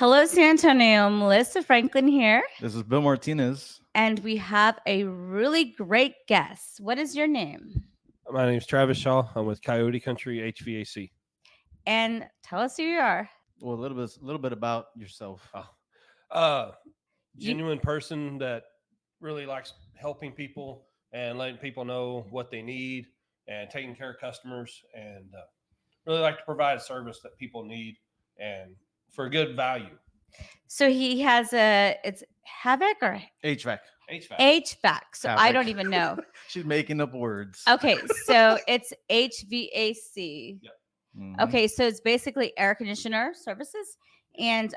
Hello, San Antonio. Melissa Franklin here, This is Bill Martinez. and we have a really great guest. What is your name? My name is Travis Shaw. I'm with Coyote Country HVAC. And tell us who you are. Well, a little bit about yourself. Uh, You- Genuine person that really likes helping people and letting people know what they need and taking care of customers and really like to provide a service that people need and for a good value. So he has it's Havoc or HVAC. HVAC. HVAC. So I Havoc. don't even know. She's making up words. Okay, so it's HVAC. Yep. Mhm. Okay, so it's basically air conditioner services, and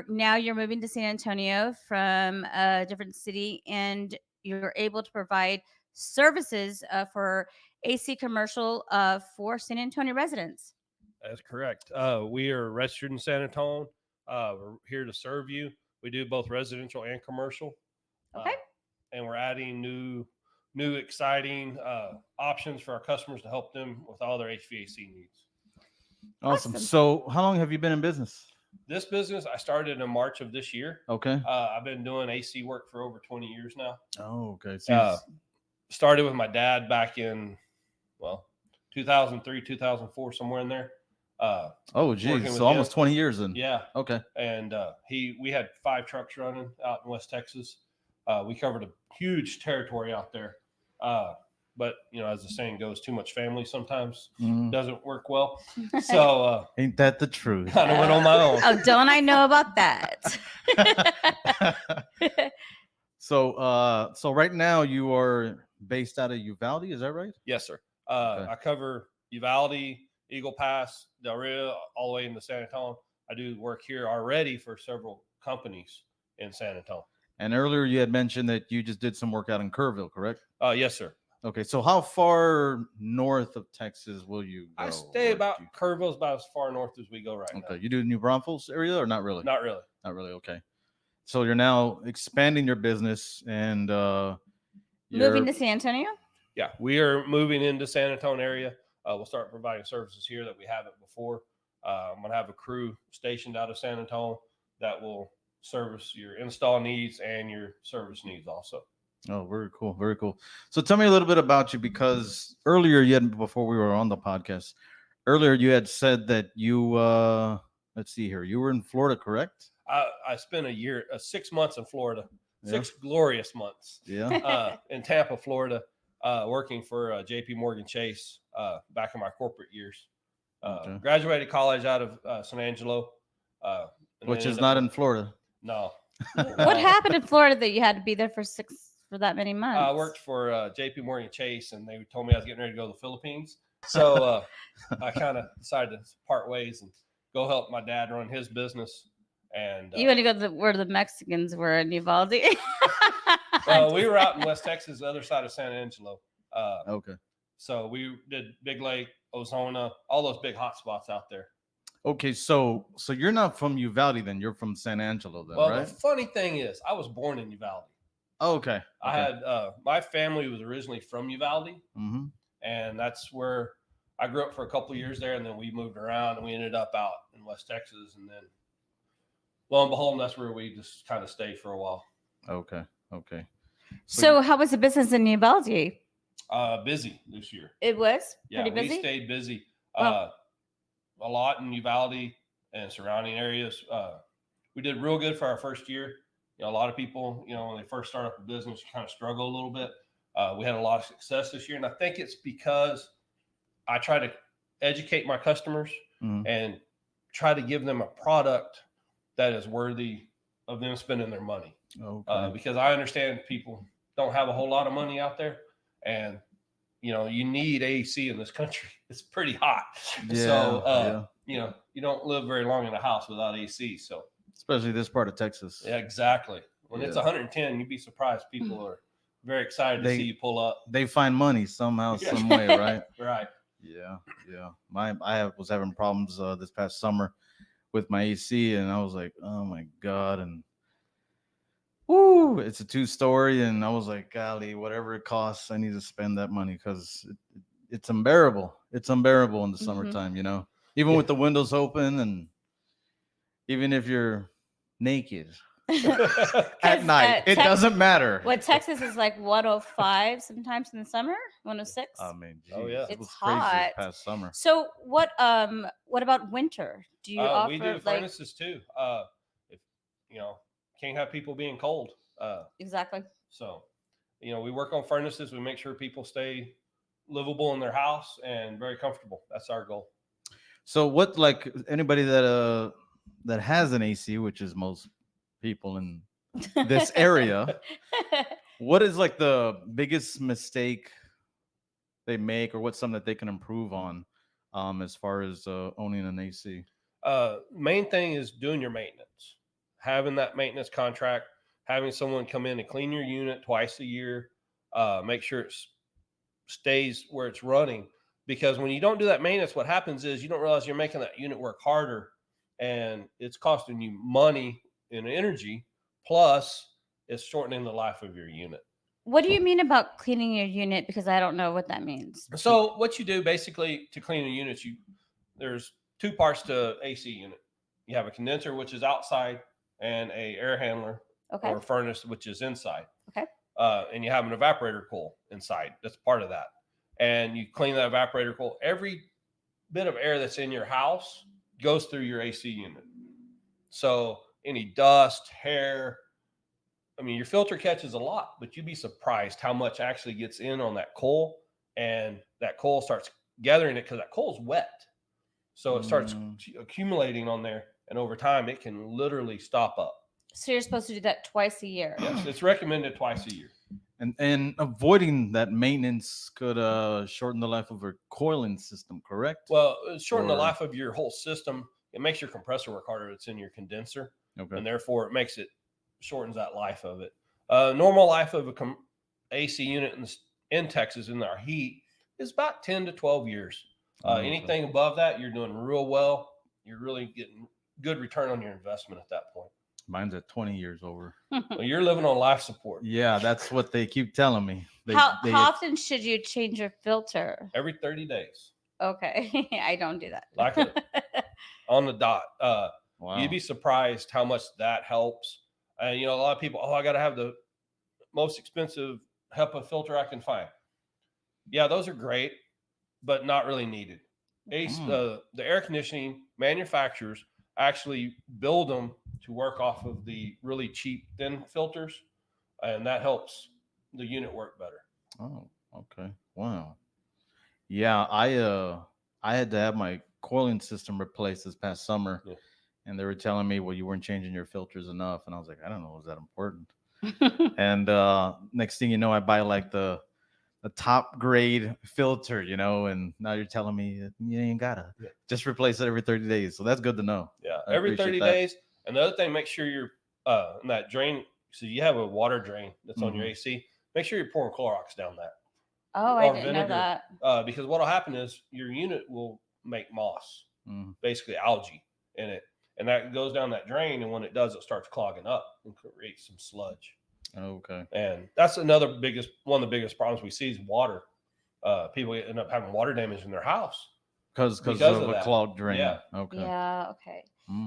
now you're moving to San Antonio from a different city, and you're able to provide services for AC commercial for San Antonio residents. That's correct. We are registered in San Antonio. We're here to serve you. We do both residential and commercial. Okay. And we're adding new exciting options for our customers to help them with all their HVAC needs. Awesome. Awesome. So, how long have you been in business? This business I started in March of this year. Okay. I've been doing AC work for over 20 years now. Oh, okay. So Started with my dad back in 2003, 2004, somewhere in there. oh, working geez. with So almost him. 20 years then. Yeah, Okay. and we had 5 trucks running out in West Texas. We covered a huge territory out there. But as the saying goes, too much family sometimes Mhm. doesn't work well. So Ain't that the truth? kind of went on my own. Oh, don't I know about that? So right now you are based out of Uvalde, is that right? Yes, sir. Okay. I cover Uvalde, Eagle Pass, Del Rio, all the way into San Antonio. I do work here already for several companies in San Antonio. And earlier you had mentioned that you just did some work out in Kerrville, correct? Yes, sir. Okay, so how far north of Texas will you go? I stay Or about do you- Kerrville's about as far north as we go right Okay, you do New Braunfels area or not really? now. Not really. Not really. Okay, so you're now expanding your business and Moving to San Antonio? Yeah, we are moving into San Antonio area. We'll start providing services here that we haven't before. I'm going to have a crew stationed out of San Antonio that will service your install needs and your service needs also. Oh, very cool, very cool. So tell me a little bit about you, because earlier before we were on the podcast, earlier you had said that you let's see here, you were in Florida, correct? I spent 6 months in Florida, Yeah. 6 glorious months Yeah. in Tampa, Florida, working for JP Morgan Chase back in my corporate years. Okay. Graduated college out of San Angelo. And Which then is ended not up- in Florida. No. What happened in Florida that you had to be there for that many months? I worked for JP Morgan Chase, and they told me I was getting ready to go to the Philippines. So I kind of decided to part ways and go help my dad run his business. And You had to go to where the Mexicans were in Uvalde. we were out in West Texas, the other side of San Angelo. Okay. So we did Big Lake, Ozona, all those big hot spots out there. Okay, so you're not from Uvalde then, you're from San Angelo then, Well, right? the funny thing is, I was born in Uvalde. Oh, okay. I had my family was originally from Uvalde, Mm-hmm. and that's where I grew up for a couple of years there, and then we moved around and we ended up out in West Texas, and then lo and behold, that's where we just kind of stayed for a while. Okay. Okay. So how was the business in Uvalde? Busy this year. It was Yeah, pretty busy. we stayed busy Wow. a lot in Uvalde and surrounding areas. We did real good for our first year. A lot of people, when they first start up a business, kind of struggle a little bit. We had a lot of success this year, and I think it's because I try to educate my customers Mhm. and try to give them a product that is worthy of them spending their money. Okay. Because I understand people don't have a whole lot of money out there, and you need AC in this country. It's pretty hot. So you don't live very long in a house without AC. So Especially this part of Texas. yeah, exactly. When it's Yeah. 110, you'd be surprised. People are very excited to see you pull up. They find money somehow, Yeah. some way, right? Right. Yeah, yeah. Was having problems this past summer with my AC, and I was like, oh my god, and woo, it's a 2-story, and I was like, golly, whatever it costs, I need to spend that money because it's unbearable. It's unbearable in the Mhm. summertime, even with the windows open, and even if you're naked Because, at night. It doesn't matter. What Texas is like 105 sometimes in the summer, 106. I mean, geez, Oh, yeah. it It's was crazy this hot. past summer. So what about winter? Do you offer We do like furnaces too. If can't have people being cold. exactly? So, we work on furnaces. We make sure people stay livable in their house and very comfortable. That's our goal. So what, like anybody that has an AC, which is most people in this area, what is like the biggest mistake they make, or what's something that they can improve on, as far as owning an AC? Main thing is doing your maintenance, having that maintenance contract, having someone come in and clean your unit twice a year, make sure it stays where it's running. Because when you don't do that maintenance, what happens is you don't realize you're making that unit work harder, and it's costing you money and energy. Plus, it's shortening the life of your unit. What do you mean about cleaning your unit? Because I don't know what that means. So, what you do basically to clean a unit, there's two parts to AC unit. You have a condenser, which is outside, and a air handler Okay. or furnace, which is inside. Okay. And you have an evaporator coil inside. That's part of that. And you clean that evaporator coil. Every bit of air that's in your house goes through your AC unit. So any dust, hair, your filter catches a lot, but you'd be surprised how much actually gets in on that coil, and that coil starts gathering it because that coil's wet. So it starts accumulating on there, and over time it can literally stop up. So you're supposed to do that twice a year. Yes, it's recommended twice a year. And avoiding that maintenance could shorten the life of a coiling system, correct? Well, shorten the life of your whole system. It makes your compressor work harder. It's in your condenser, and therefore it shortens that life of it. Normal life of a AC unit in Texas in our heat is about 10 to 12 years. Anything above that, you're doing real well. You're really getting good return on your investment at that point. Mine's at 20 years over. Well, you're living on life support. Yeah, that's what they keep telling me. How often should you change your filter? Every 30 days. Okay. I don't do that. Like on the dot. Wow. You'd be surprised how much that helps. And, a lot of people, I got to have the most expensive HEPA filter I can find. Yeah, those are great, but not really needed. The air conditioning manufacturers actually build them to work off of the really cheap thin filters, and that helps the unit work better. Oh, okay. Wow. Yeah, I had to have my coiling system replaced this past summer, and they were telling me, well, you weren't changing your filters enough, and I was like, I don't know, is that important? And next thing you know, I buy like the top grade filter, and now you're telling me you ain't gotta just replace it every 30 days. So that's good to know. Yeah, every 30 days. And the other thing, make sure you're in that drain. So you have a water drain that's on your AC. Make sure you're pouring Clorox down that. Oh, I didn't know that. Because what will happen is your unit will make moss, basically algae in it. And that goes down that drain. And when it does, it starts clogging up and creates some sludge. Okay. And that's one of the biggest problems we see is water. People end up having water damage in their house because of a clogged drain. Yeah. Okay. Yeah. Okay.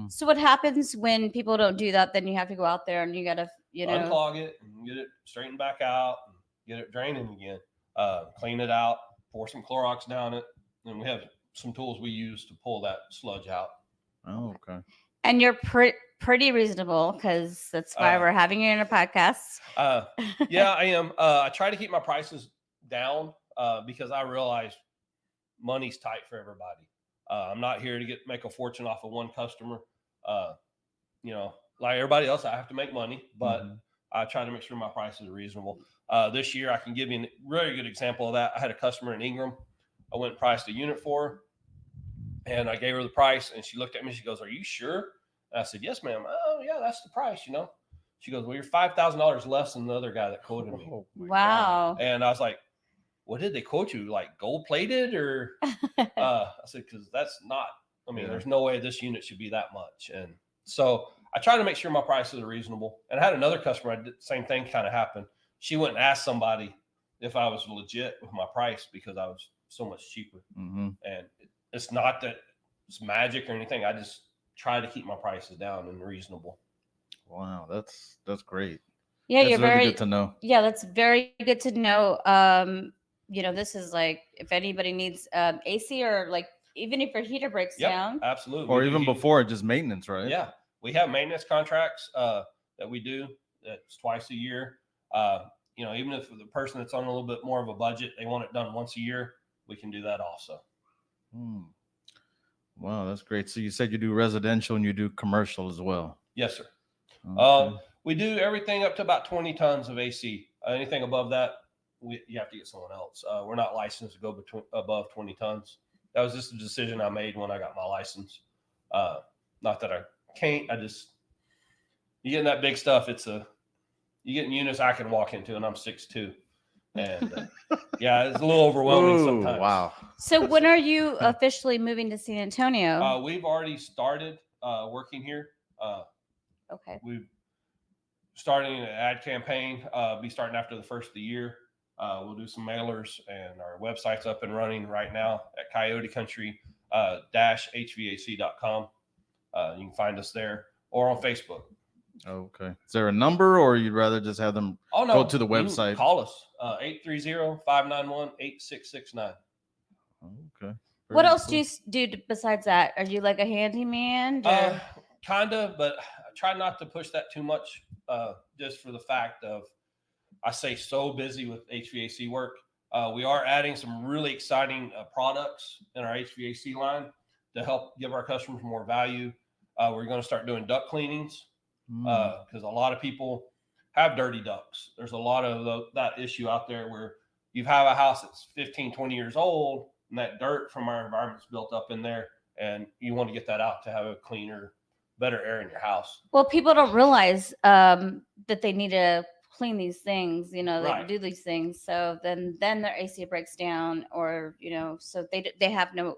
So what happens when people don't do that? Then you have to go out there and you gotta, unclog it and get it straightened back out and get it draining again. Clean it out, pour some Clorox down it, and we have some tools we use to pull that sludge out. Oh, okay. And you're pretty reasonable, because that's why we're having you in a podcast. Yeah, I am. I try to keep my prices down because I realize money's tight for everybody. I'm not here to make a fortune off of one customer. Like everybody else, I have to make money, but I try to make sure my prices are reasonable. This year, I can give you a really good example of that. I had a customer in Ingram. I went and priced a unit for her, and I gave her the price, and she looked at me. She goes, "Are you sure?" And I said, "Yes, ma'am." "Oh, yeah, that's the price, She goes, "Well, you're $5,000 less than the other guy that quoted me." Oh, Wow. And I was like, "What did they quote you? Like gold plated?" Or I said, "Because that's not. There's no way this unit should be that much." And so I try to make sure my prices are reasonable. And I had another customer, the same thing kind of happened. She went and asked somebody if I was legit with my price because I was so much cheaper. And it's not that it's magic or anything. I just try to keep my prices down and reasonable. Wow, that's great. Yeah, That's you're really very good to know. yeah, that's very good to know. This is like if anybody needs AC or like even if your heater breaks Yep, down. absolutely. Or We do even heat- before, just maintenance, right? Yeah, we have maintenance contracts that we do. That's twice a year. Uh, even if the person that's on a little bit more of a budget, they want it done once a year, we can do that also. Hmm. Wow, that's great. So you said you do residential and you do commercial as well. Yes, sir. Okay. We do everything up to about 20 tons of AC. Anything above that, you have to get someone else. We're not licensed to go above 20 tons. That was just a decision I made when I got my license. Not that I can't. You get in that big stuff. You get in units I can walk into, and I'm 6'2". And yeah, it's a little overwhelming Whoa, sometimes. wow. So when are you officially moving to San Antonio? We've already started working here. Okay. We've starting an ad campaign. Be starting after the first of the year. We'll do some mailers, and our website's up and running right now at Coyote Country HVAC.com. You can find us there or on Facebook. Okay. Is there a number, or you'd rather just have them go to the You can website? call us 830-591-8669. Okay. What Very else cool. do you do besides that? Are you like a handyman? Or? Kind of, but I try not to push that too much just for the fact of I stay so busy with HVAC work. We are adding some really exciting products in our HVAC line to help give our customers more value. We're going to start doing duct cleanings because a lot of people have dirty ducts. There's a lot of that issue out there where you have a house that's 15, 20 years old, and that dirt from our environment's built up in there, and you want to get that out to have a cleaner, better air in your house. Well, people don't realize that they need to clean these things, they Right. do these things. So then their AC breaks down, or so they have no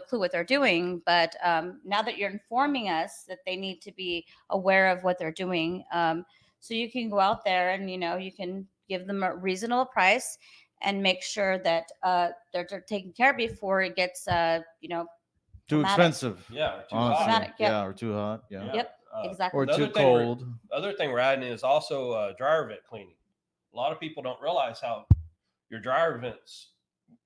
clue what they're doing. But now that you're informing us that they need to be aware of what they're doing, so you can go out there and you can give them a reasonable price and make sure that they're taken care of before it gets too traumatic. expensive. Yeah, or too Honestly. hot. Traumatic, yep. Yeah, or too hot. Yeah. Yep, exactly. Or The too other thing we're- cold. Other thing we're adding is also dryer vent cleaning. A lot of people don't realize how your dryer vents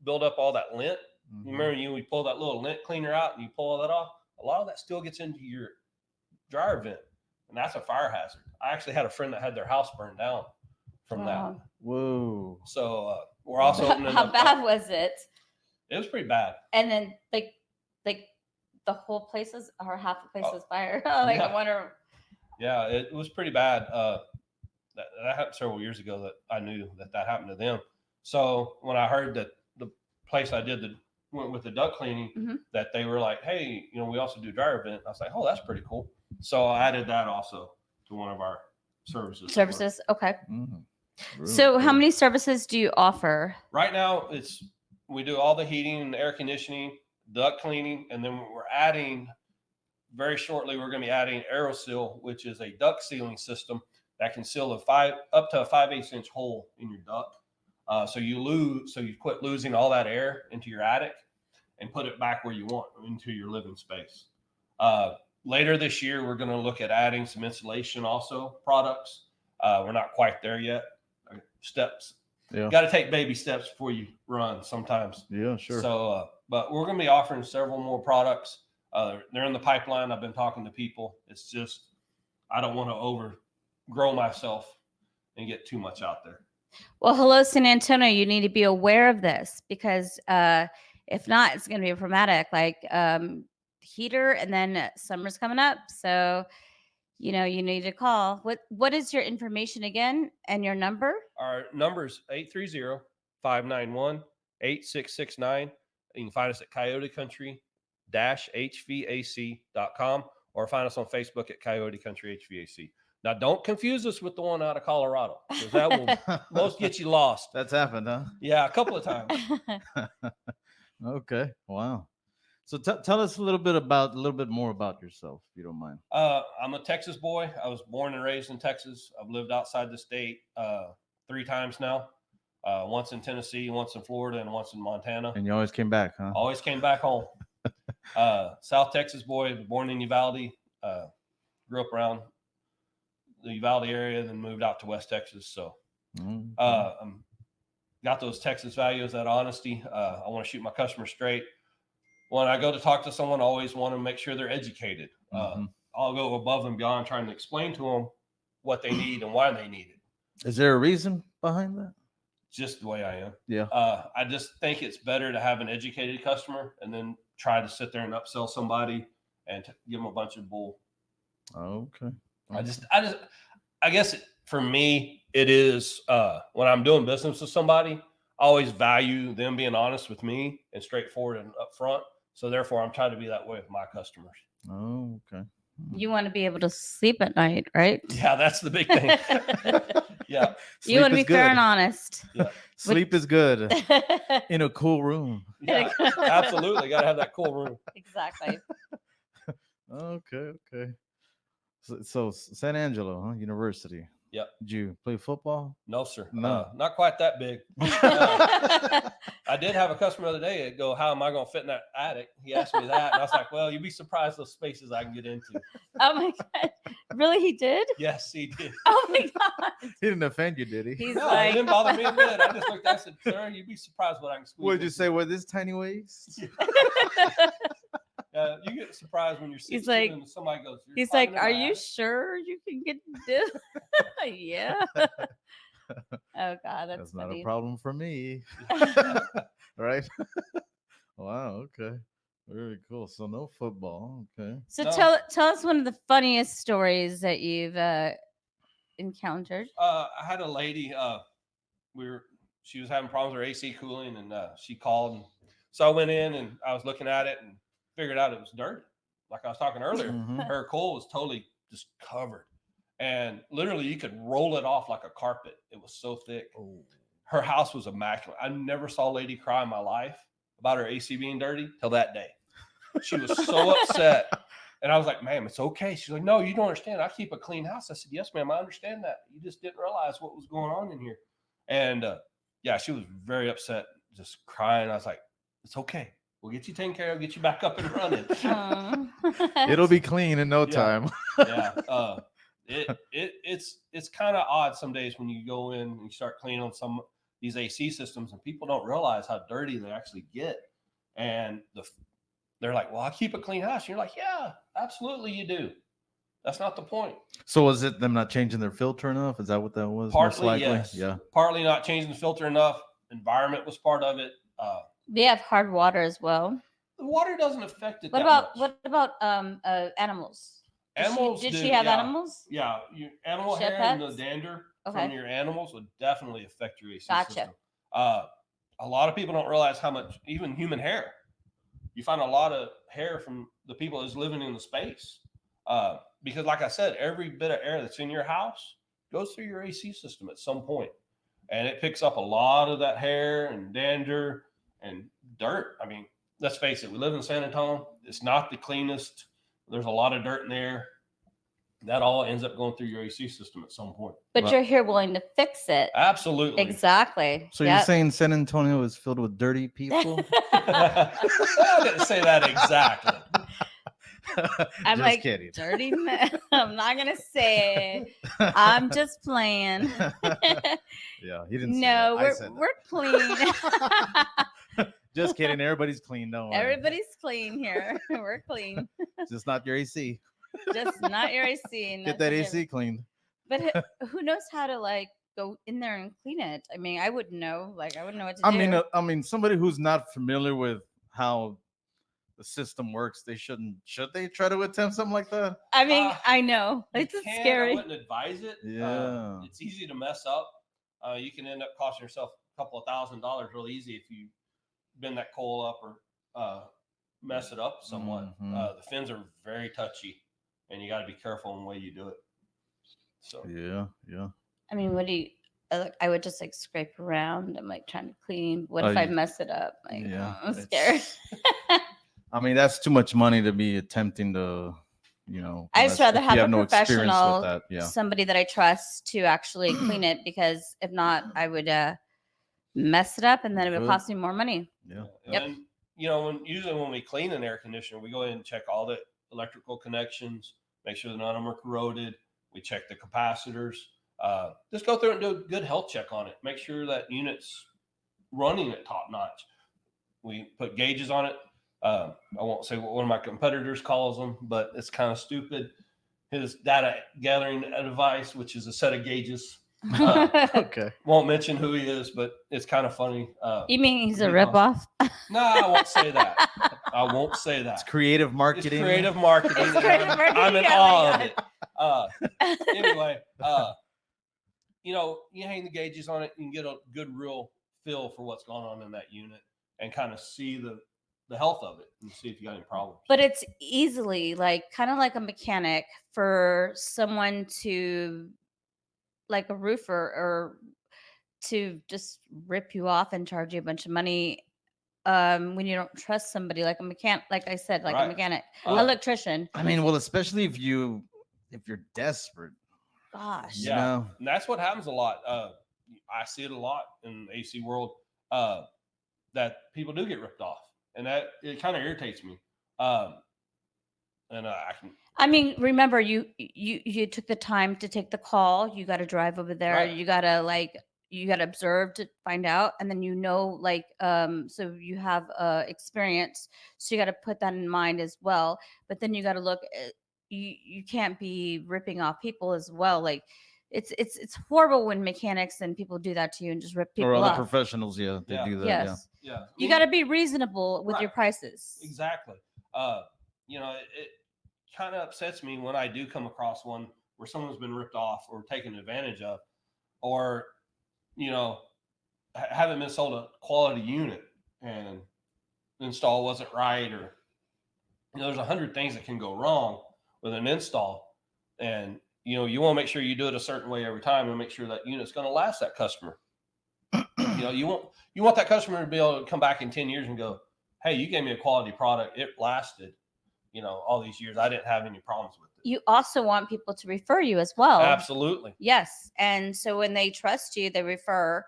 build up all that lint. Mhm. You remember we pull that little lint cleaner out and you pull all that off? A lot of that still gets into your dryer vent, and that's a fire hazard. I actually had a friend that had their house burned down from that. Whoa. So we're also opening How up. bad was it? It was pretty bad. And then like the whole place was, or half the place was fire. Like yeah. I wonder. Yeah, it was pretty bad. That happened several years ago that I knew that happened to them. So when I heard that the place I went with the duct cleaning, that they were like, hey, we also do dryer vent. I was like, oh, that's pretty cool. So I added that also to one of our services. Okay. Really So how cool. many services do you offer? Right now, we do all the heating and air conditioning, duct cleaning, and then we're adding very shortly. We're going to be adding AeroSeal, which is a duct sealing system that can seal up to a 5/8 inch hole in your duct. So you quit losing all that air into your attic and put it back where you want, into your living space. Later this year, we're going to look at adding some insulation also products. We're not quite there yet. Steps. Yeah. Got to take baby steps before you run sometimes. Yeah, sure. So, but we're going to be offering several more products. They're in the pipeline. I've been talking to people. It's just, I don't want to overgrow myself and get too much out there. Well, hello, San Antonio. You need to be aware of this because if not, it's going to be problematic. Like heater, and then summer's coming up, so you need to call. What is your information again and your number? Our number is 830-591-8669. You can find us at Coyote Country HVAC.com or find us on Facebook at Coyote Country HVAC. Now, don't confuse us with the one out of Colorado, because that will most get you lost. That's happened, huh? Yeah, a couple of times. Okay. Wow. So tell us a little bit more about yourself, if you don't mind. I'm a Texas boy. I was born and raised in Texas. I've lived outside the state 3 times now. Once in Tennessee, once in Florida, and once in Montana. And you always came back, huh? Always came back home. South Texas boy, born in Uvalde. Grew up around the Uvalde area, and then moved out to West Texas. So, got those Texas values, that honesty. I want to shoot my customers straight. When I go to talk to someone, I always want to make sure they're educated. I'll go above and beyond trying to explain to them what they need and why they need it. Is there a reason behind that? Just the way I am. Yeah. I just think it's better to have an educated customer and then try to sit there and upsell somebody and give them a bunch of bull. Okay. I guess for me, it is when I'm doing business with somebody, I always value them being honest with me and straightforward and upfront. So therefore, I'm trying to be that way with my customers. Oh, okay. You want to be able to sleep at night, right? Yeah, that's the big thing. Yeah. You want to be fair and good. honest. Yeah. Sleep is good in a cool room. Yeah, absolutely. Got to have that cool room. Exactly. Okay. So San Angelo, huh? University. Yep. Did you play football? No, sir. No. Not quite that big. I did have a customer the other day go, how am I going to fit in that attic? He asked me that. And I was like, well, you'd be surprised those spaces I can get into. Oh my God. Really? He did? Yes, he did. Oh my God. He didn't offend you, did he? He's No, like, it didn't bother me a bit. I just looked at it and said, sir, you'd be surprised what I can squeeze. What did you into. say with this tiny waist? You get surprised when you're sitting He's like- and somebody goes, "You're he's climbing like, in are my you attic?" sure you can get this? Yeah. Oh God, that's not funny. a problem for me. Right? Wow. Okay. Very cool. So no football. Okay. So No. tell us one of the funniest stories that you've encountered. I had a lady. She was having problems with her AC cooling, and she called. And so I went in and I was looking at it and figured out it was dirty. Like I was talking earlier, Mhm. her coil was totally just covered, and literally you could roll it off like a carpet. It was so thick. Oh. Her house was immaculate. I never saw a lady cry in my life about her AC being dirty till that day. She was so upset. And I was like, ma'am, it's okay. She's like, no, you don't understand. I keep a clean house. I said, yes, ma'am, I understand that. You just didn't realize what was going on in here. And yeah, she was very upset, just crying. I was like, it's okay. We'll get you taken care of, get you back up and running. Aw. It'll be clean in no Yeah. time. Yeah. It's kind of odd some days when you go in and you start cleaning on some of these AC systems and people don't realize how dirty they actually get. And they're like, well, I keep a clean house. And you're like, yeah, absolutely you do. That's not the point. So was it them not changing their filter enough? Is that what that was? most Partly, likely? yes. Yeah. Partly not changing the filter enough. Environment was part of it. They have hard water as well. The water doesn't affect it What that about much. what about animals? Animals Did do, she have yeah. animals? Yeah, your animal She had hair and the pets? dander Okay. from your animals would definitely affect your AC Gotcha. system. A lot of people don't realize how much, even human hair. You find a lot of hair from the people that's living in the space. Because like I said, every bit of air that's in your house goes through your AC system at some point. And it picks up a lot of that hair and dander and dirt. I mean, let's face it, we live in San Antonio. It's not the cleanest. There's a lot of dirt in there. That all ends up going through your AC system at some point. But Well- you're here willing to fix it. Absolutely. Exactly. So you're Yep. saying San Antonio is filled with dirty people? I didn't say that exactly. I'm Just like, kidding. dirty man. I'm not gonna say it. I'm just playing. Yeah, he didn't. No, say that. I said we're clean. that. Just kidding. Everybody's clean. Don't worry. Everybody's clean here. We're clean. Just not your AC. Just not your AC. Get that AC cleaned. But who knows how to like go in there and clean it? I mean, I wouldn't know. Like, I wouldn't know what to do. I mean, somebody who's not familiar with how the system works, should they try to attempt something like that? I mean, I know You it's can, I scary. wouldn't advise it. Yeah. It's easy to mess up. You can end up costing yourself a couple of $1,000s real easy if you bend that coil up or mess it up somewhat. Mhm. The fins are very touchy, and you got to be careful in the way you do it. So Yeah. I mean, what do you? I would just like scrape around. I'm like trying to clean. What Oh, if I you- mess it up? Like, yeah, I'm scared. I mean, that's too much money to be attempting to, I just unless- rather if you have a no experience with professional, that. Yeah. somebody that I trust to actually clean it, because if not, I would mess it up and then it would Good. cost me more money. Yeah. Yep. And usually when we clean an air conditioner, we go ahead and check all the electrical connections, make sure that none of them are corroded. We check the capacitors. Just go through and do a good health check on it. Make sure that unit's running at top notch. We put gauges on it. I won't say what one of my competitors calls them, but it's kind of stupid. His data gathering device, which is a set of gauges. Okay. Won't mention who he is, but it's kind of funny. You mean he's a because- ripoff? No, I won't say that. I won't say that. It's creative marketing. It's creative marketing. It's creative marketing, I'm in oh my awe of God. it. Anyway, you hang the gauges on it, you can get a good real feel for what's going on in that unit and kind of see the health of it and see if you got any problems. But it's easily kind of like a mechanic for someone to, like a roofer, or to just rip you off and charge you a bunch of money when you don't trust somebody, like a mechanic, like I said, like a Right. mechanic, Uh, electrician. I mean, well, especially if you're desperate. Gosh. You Yeah. know? And that's what happens a lot. I see it a lot in the AC world, that people do get ripped off, and that it kind of irritates me. I mean, remember, you took the time to take the call. You got to drive over there. Right. You got to observe to find out, and then so you have experience. So you got to put that in mind as well. But then you got to look. You can't be ripping off people as well. Like it's horrible when mechanics and people do that to you and just rip people Or other off. professionals, they Yeah. do that. Yes. Yeah. I You mean, got to be reasonable with your Right. prices. Exactly. It kind of upsets me when I do come across one where someone's been ripped off or taken advantage of, or, haven't been sold a quality unit and the install wasn't right, or, there's 100 things that can go wrong with an install. And, you want to make sure you do it a certain way every time and make sure that unit's going to last that customer. You want that customer to be able to come back in 10 years and go, hey, you gave me a quality product. It lasted, all these years. I didn't have any problems with it. You also want people to refer you as well. Absolutely. Yes. And so when they trust you, they refer,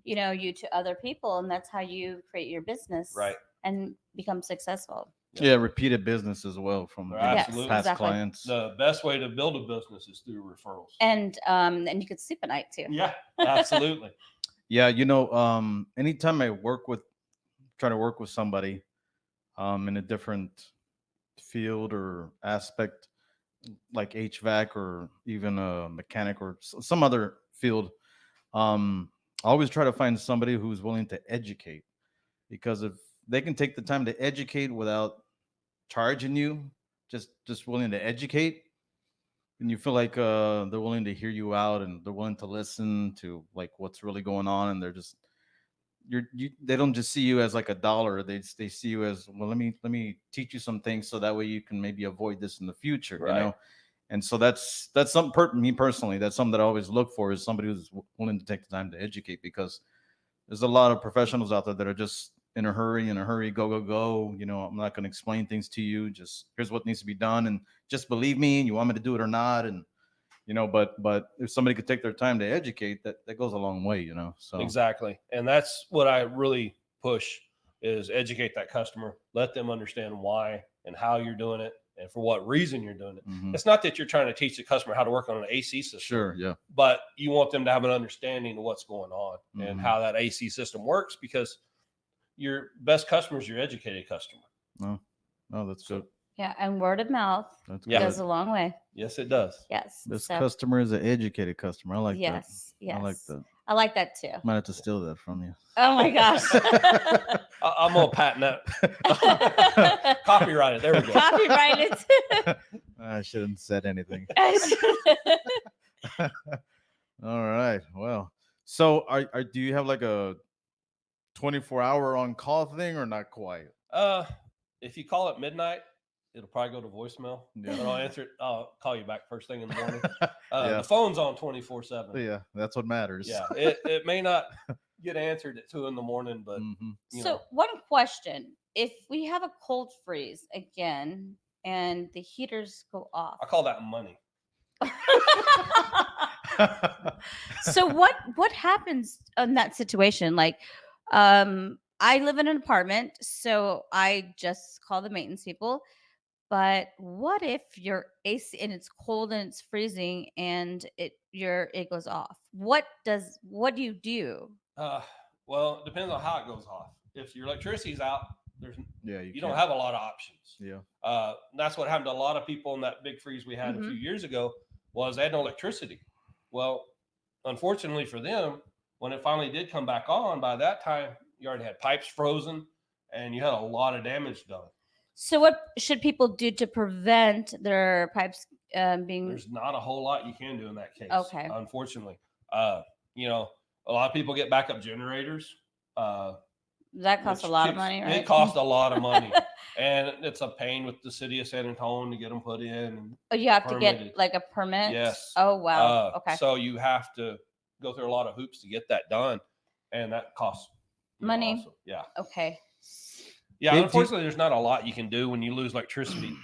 you to other people, and that's how you create your business, Right. and become successful. Yeah, repeated business as well from Right. Yes, Absolutely. past exactly. clients. The best way to build a business is through referrals. And you could sleep at night too. Yeah, absolutely. Yeah, anytime I try to work with somebody in a different field or aspect, like HVAC or even a mechanic or some other field, I always try to find somebody who's willing to educate, because if they can take the time to educate without charging you, just willing to educate, and you feel like they're willing to hear you out and they're willing to listen to like what's really going on, and they're just they don't just see you as like a dollar. They see you as, well, let me teach you some things so that way you can maybe avoid this in the future. Right. And so that's something, me personally, that's something that I always look for, is somebody who's willing to take the time to educate, because there's a lot of professionals out there that are just in a hurry, go. I'm not going to explain things to you. Just here's what needs to be done, and just believe me, and you want me to do it or not. And but if somebody could take their time to educate, that goes a long way. So Exactly. And that's what I really push, is educate that customer, let them understand why and how you're doing it and for what reason you're doing it. Mhm. It's not that you're trying to teach the customer how to work on an AC system. Sure, yeah. But you want them to have an understanding of what's going on and Mhm. how that AC system works, because your best customer is your educated customer. No, that's good. Yeah. And word of mouth That's Yeah. good. goes a long way. Yes, it does. Yes. This So, customer is an educated customer. I like that. yes. Yes. I like that. I like that too. Might have to steal that from you. Oh my gosh. I'm going to patent that. Copyright it. There we go. Copyrighted. I shouldn't have said anything. All right. Well, so do you have like a 24-hour on call thing, or not quite? If you call at midnight, it'll probably go to voicemail. Yeah. But I'll answer it. I'll call you back first thing in the morning. Yeah. The phone's on 24/7. Yeah, that's what matters. Yeah, it may not get answered at 2 a.m, but Mhm. So one question: if we have a cold freeze again and the heaters go off, I call that money. so what happens in that situation? Like, I live in an apartment, so I just call the maintenance people. But what if your AC and it's cold and it's freezing and it goes off? What do you do? Uh, well, it depends on how it goes off. If your electricity's out, there's Yeah, you don't have a lot of options. Yeah. That's what happened to a lot of people in that big freeze we had a few years ago. Was they had no electricity. Well, unfortunately for them, when it finally did come back on, by that time you already had pipes frozen, and you had a lot of damage done. So what should people do to prevent their pipes being? There's not a whole lot you can do in that case. Okay. Unfortunately, you know, a lot of people get backup generators. That costs a lot of money, right? It costs a lot of money, and it's a pain with the city of San Antonio to get them put in. And Oh, you have to permitted. get like a permit? Yes. Oh, wow. Okay. So you have to go through a lot of hoops to get that done, and that costs money. Also. Yeah. Okay. Yeah. Unfortunately, there's not a lot you can do when you lose electricity.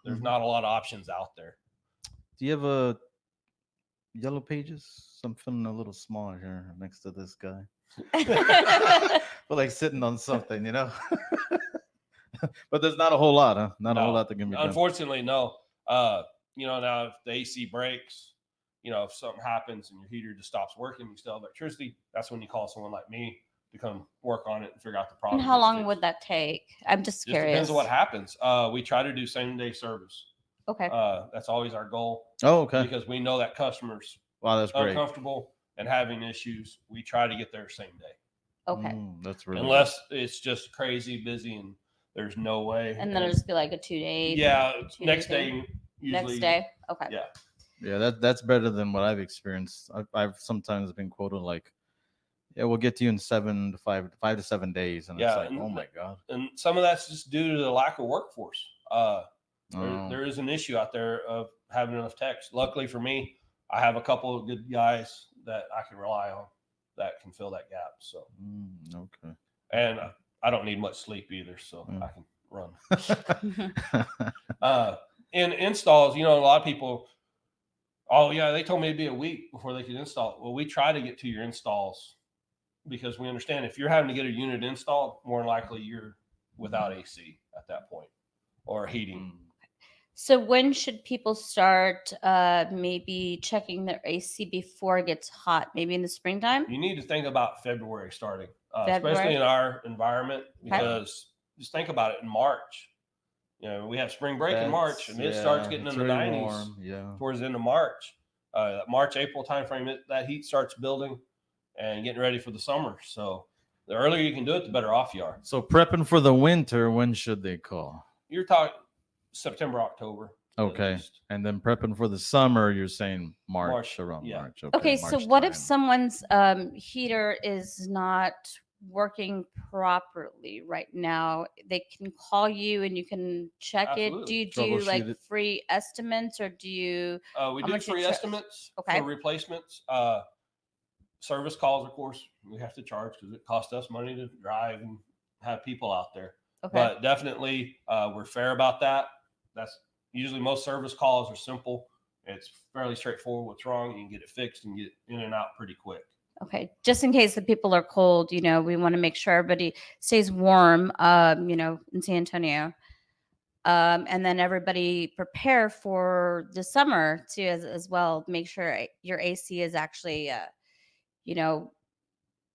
There's not a lot of options out there. Do you have a Yellow Pages? Something a little smaller here next to this guy. But like sitting on something, you know. But there's not a whole lot, huh? Not a whole lot that can be done. Unfortunately, no. Now if the AC breaks, if something happens and your heater just stops working, you still have electricity. That's when you call someone like me to come work on it and figure out the problem. And how long would that take? I'm just curious. Depends on what happens. We try to do same day service. Okay. That's always our goal. Oh, okay. Because we know that customers that's great. Uncomfortable and having issues, we try to get there same day. Okay. That's really unless it's just crazy busy and there's no way. And then it'll just be like a 2-day. Yeah, next day. Usually, next day. Okay. Yeah. Yeah, that's better than what I've experienced. I've sometimes been quoted like, "Yeah, we'll get to you in 5 to 7 days," and it's like, "Oh my god!" And some of that's just due to the lack of workforce. There is an issue out there of having enough techs. Luckily for me, I have a couple of good guys that I can rely on that can fill that gap. So okay. And I don't need much sleep either, so I can run. In installs, a lot of people, oh yeah, they told me it'd be a week before they could install. Well, we try to get to your installs because we understand if you're having to get a unit installed, more than likely you're without AC at that point or heating. So when should people start maybe checking their AC before it gets hot? Maybe in the springtime? You need to think about February starting, February? especially in our environment, because just think about it in March. We have spring break in March, and it starts getting in the 90s towards the end of March. March, April timeframe, that heat starts building and getting ready for the summer. So the earlier you can do it, the better off you are. So prepping for the winter, when should they call? You're talking September, October. Okay. And then prepping for the summer, you're saying March. Okay, March so what if time. someone's heater is not working properly right now? They can call you and you can check Absolutely. it. Do you do like free estimates, or do you we do free estimates for replacements. Service calls, of course, we have to charge because it costs us money to drive and have people out there. Okay. But definitely we're fair about that. That's usually most service calls are simple. It's fairly straightforward. What's wrong? You can get it fixed and get in and out pretty quick. Okay. Just in case the people are cold, we want to make sure everybody stays warm, in San Antonio. And then everybody prepare for the summer too, as well. Make sure your AC is actually,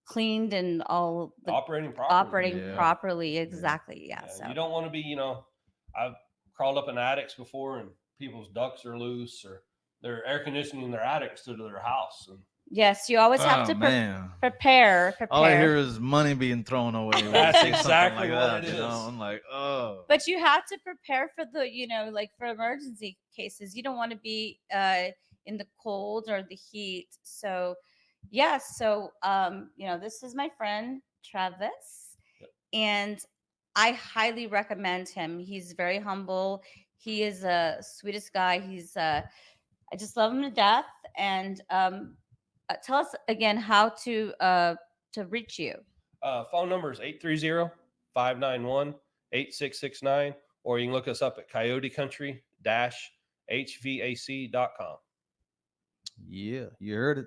cleaned and all operating properly. Exactly. Yeah. So you don't want to be, I've crawled up in attics before and people's ducts are loose or they're air conditioning their attics to their house. And yes, you always have to prepare. All I hear is money being thrown away. That's exactly what it is. I'm like, oh. But you have to prepare for the, like for emergency cases. You don't want to be in the cold or the heat. So, yeah. So, this is my friend Travis, and I highly recommend him. He's very humble. He is a sweetest guy. I just love him to death. And tell us again how to reach you. Phone number is 830-591-8669, or you can look us up at Coyote Country HVAC.com. Yeah, you heard it.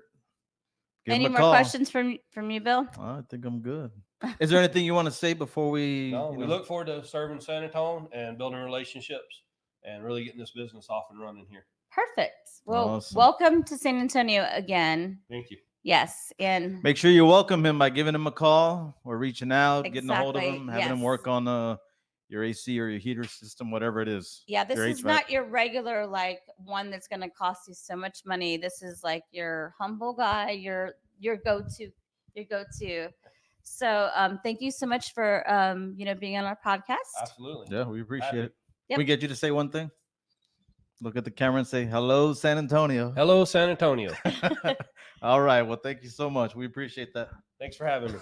Any more questions from you, Bill? I think I'm good. Is there anything you want to say before we? No, we look forward to serving San Antonio and building relationships and really getting this business off and running here. Perfect. Well, Awesome. welcome to San Antonio again. Thank you. Yes, and Make sure you welcome him by giving him a call or reaching out, getting a hold of Exactly, him, having him yes. work on your AC or your heater system, whatever it is. yeah, this your is HVAC. not your regular like one that's going to cost you so much money. This is like your humble guy, your go-to. So, thank you so much for being on our podcast. Absolutely. Yeah, we appreciate Happy. it. Yep. We get you to say one thing. Look at the camera and say, hello, San Antonio. Hello, San Antonio. All right. Well, thank you so much. We appreciate that. Thanks for having me.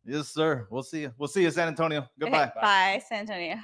Yes, sir. We'll see you. We'll see you, San Antonio. Okay, Goodbye. bye, San Antonio.